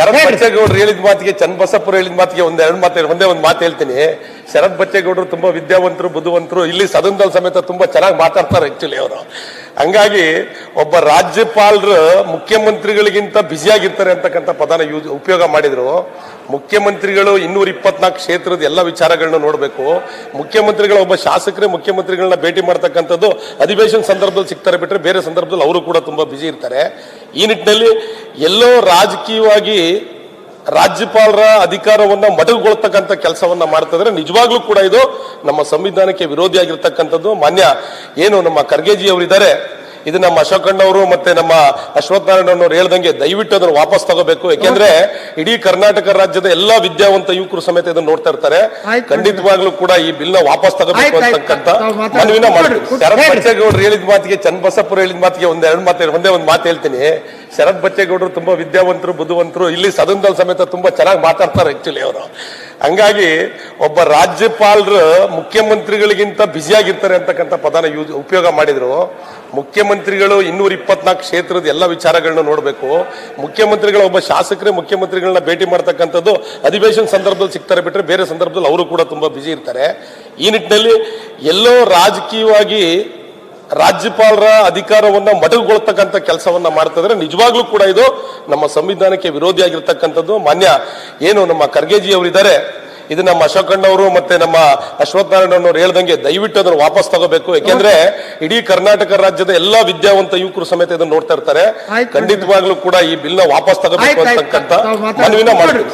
ಶರತ್ ಬಚ್ಚೇಗೌಡರು ಹೇಳಿದ ಮಾತಿಗೆ ಚನ್ನಬಸಪ್ಪರು ಹೇಳಿದ ಮಾತಿಗೆ ಒಂದೇ ಒಂದು ಮಾತು ಹೇಳ್ತೀನಿ. ಶರತ್ ಬಚ್ಚೇಗೌಡರು ತುಂಬಾ ವಿದ್ಯಾವಂತರು, ಬುದ್ಧಿವಂತರು, ಇಲ್ಲಿ ಸದನದಲ್ಲಿ ಸಮೇತ ತುಂಬಾ ಚೆನ್ನಾಗಿ ಮಾತಾಡ್ತಾರೆ ಆಕ್ಚುಲಿ ಅವರು. ಹಂಗಾಗಿ ಒಬ್ಬ ರಾಜ್ಯಪಾಲರು ಮುಖ್ಯಮಂತ್ರಿಗಳಿಗಿಂತ ಬ್ಯುಸಿಯಾಗಿರ್ತಾರೆ ಅಂತಕ್ಕಂಥ ಪದನ ಉಪಯೋಗ ಮಾಡಿದ್ರು. ಮುಖ್ಯಮಂತ್ರಿಗಳು 224 ಕ್ಷೇತ್ರದ ಎಲ್ಲ ವಿಚಾರಗಳನ್ನ ನೋಡಬೇಕು. ಮುಖ್ಯಮಂತ್ರಿಗಳ ಒಬ್ಬ ಶಾಸಕರೇ ಮುಖ್ಯಮಂತ್ರಿಗಳನ್ನ ಭೇಟಿ ಮಾಡ್ತಕ್ಕಂಥದ್ದು ಅಧಿವೇಶನ ಸಂದರ್ಭದಲ್ಲಿ ಸಿಗ್ತಾರೆ ಬಿಟ್ರೆ ಬೇರೆ ಸಂದರ್ಭದಲ್ಲಿ ಅವರು ಕೂಡ ತುಂಬಾ ಬ್ಯುಸಿ ಇರ್ತಾರೆ. ಈ ನಿಟ್ಟಿನಲ್ಲಿ ಎಲ್ಲೋ ರಾಜಕೀಯವಾಗಿ ರಾಜ್ಯಪಾಲರ ಅಧಿಕಾರವನ್ನ ಮೊಟಕುಗೊಳ್ತಕ್ಕಂಥ ಕೆಲಸವನ್ನ ಮಾಡ್ತಿದ್ರೆ ನಿಜವಾಗ್ಲೂ ಕೂಡ ಇದು ನಮ್ಮ ಸಂವಿಧಾನಕ್ಕೆ ವಿರೋಧಿಯಾಗಿರ್ತಕ್ಕಂಥದ್ದು. ಮಾನ್ಯ ಏನು ನಮ್ಮ ಖರ್ಗೆಜಿ ಅವರಿದ್ದಾರೆ, ಇದು ನಮ್ಮ ಅಶೋಕಣ್ಣವರು ಮತ್ತೆ ನಮ್ಮ ಅಶ್ವಥ್ ನಾರಾಯಣ ಅವರು ಹೇಳ್ದಂಗೆ ದಯವಿಟ್ಟು ಅದನ್ನು ವಾಪಸ್ ತಗೋಬೇಕು. ಯಾಕೆಂದ್ರೆ ಇಡೀ ಕರ್ನಾಟಕ ರಾಜ್ಯದ ಎಲ್ಲಾ ವಿದ್ಯಾವಂತ ಯುವಕರು ಸಮೇತ ಇದನ್ನು ನೋಡ್ತಾ ಇರ್ತಾರೆ. ಖಂಡಿತವಾಗ್ಲೂ ಕೂಡ ಈ ಬಿಲ್ ನ ವಾಪಸ್ ತಗೋಬೇಕು ಅಂತಕ್ಕಂಥ ಮನವಿನ ಮಾಡ್ತೀವಿ. ಶರತ್ ಬಚ್ಚೇಗೌಡರು ಹೇಳಿದ ಮಾತಿಗೆ ಚನ್ನಬಸಪ್ಪರು ಹೇಳಿದ ಮಾತಿಗೆ ಒಂದೇ ಒಂದು ಮಾತು ಹೇಳ್ತೀನಿ. ಶರತ್ ಬಚ್ಚೇಗೌಡರು ತುಂಬಾ ವಿದ್ಯಾವಂತರು, ಬುದ್ಧಿವಂತರು, ಇಲ್ಲಿ ಸದನದಲ್ಲಿ ಸಮೇತ ತುಂಬಾ ಚೆನ್ನಾಗಿ ಮಾತಾಡ್ತಾರೆ ಆಕ್ಚುಲಿ ಅವರು. ಹಂಗಾಗಿ ಒಬ್ಬ ರಾಜ್ಯಪಾಲರು ಮುಖ್ಯಮಂತ್ರಿಗಳಿಗಿಂತ ಬ್ಯುಸಿಯಾಗಿರ್ತಾರೆ ಅಂತಕ್ಕಂಥ ಪದನ ಉಪಯೋಗ ಮಾಡಿದ್ರು. ಮುಖ್ಯಮಂತ್ರಿಗಳು 224 ಕ್ಷೇತ್ರದ ಎಲ್ಲ ವಿಚಾರಗಳನ್ನ ನೋಡಬೇಕು. ಮುಖ್ಯಮಂತ್ರಿಗಳ ಒಬ್ಬ ಶಾಸಕರೇ ಮುಖ್ಯಮಂತ್ರಿಗಳನ್ನ ಭೇಟಿ ಮಾಡ್ತಕ್ಕಂಥದ್ದು ಅಧಿವೇಶನ ಸಂದರ್ಭದಲ್ಲಿ ಸಿಗ್ತಾರೆ ಬಿಟ್ರೆ ಬೇರೆ ಸಂದರ್ಭದಲ್ಲಿ ಅವರು ಕೂಡ ತುಂಬಾ ಬ್ಯುಸಿ ಇರ್ತಾರೆ. ಈ ನಿಟ್ಟಿನಲ್ಲಿ ಎಲ್ಲೋ ರಾಜಕೀಯವಾಗಿ ರಾಜ್ಯಪಾಲರ ಅಧಿಕಾರವನ್ನ ಮೊಟಕುಗೊಳ್ತಕ್ಕಂಥ ಕೆಲಸವನ್ನ ಮಾಡ್ತಿದ್ರೆ ನಿಜವಾಗ್ಲೂ ಕೂಡ ಇದು ನಮ್ಮ ಸಂವಿಧಾನಕ್ಕೆ ವಿರೋಧಿಯಾಗಿರ್ತಕ್ಕಂಥದ್ದು. ಮಾನ್ಯ ಏನು ನಮ್ಮ ಖರ್ಗೆಜಿ ಅವರಿದ್ದಾರೆ, ಇದು ನಮ್ಮ ಅಶೋಕಣ್ಣವರು ಮತ್ತೆ ನಮ್ಮ ಅಶ್ವಥ್ ನಾರಾಯಣ ಅವರು ಹೇಳ್ದಂಗೆ ದಯವಿಟ್ಟು ಅದನ್ನು ವಾಪಸ್ ತಗೋಬೇಕು. ಯಾಕೆಂದ್ರೆ ಇಡೀ ಕರ್ನಾಟಕ ರಾಜ್ಯದ ಎಲ್ಲಾ ವಿದ್ಯಾವಂತ ಯುವಕರು ಸಮೇತ ಇದನ್ನು ನೋಡ್ತಾ ಇರ್ತಾರೆ. ಖಂಡಿತವಾಗ್ಲೂ ಕೂಡ ಈ ಬಿಲ್ ನ ವಾಪಸ್ ತಗೋಬೇಕು ಅಂತಕ್ಕಂಥ ಮನವಿನ ಮಾಡ್ತೀವಿ.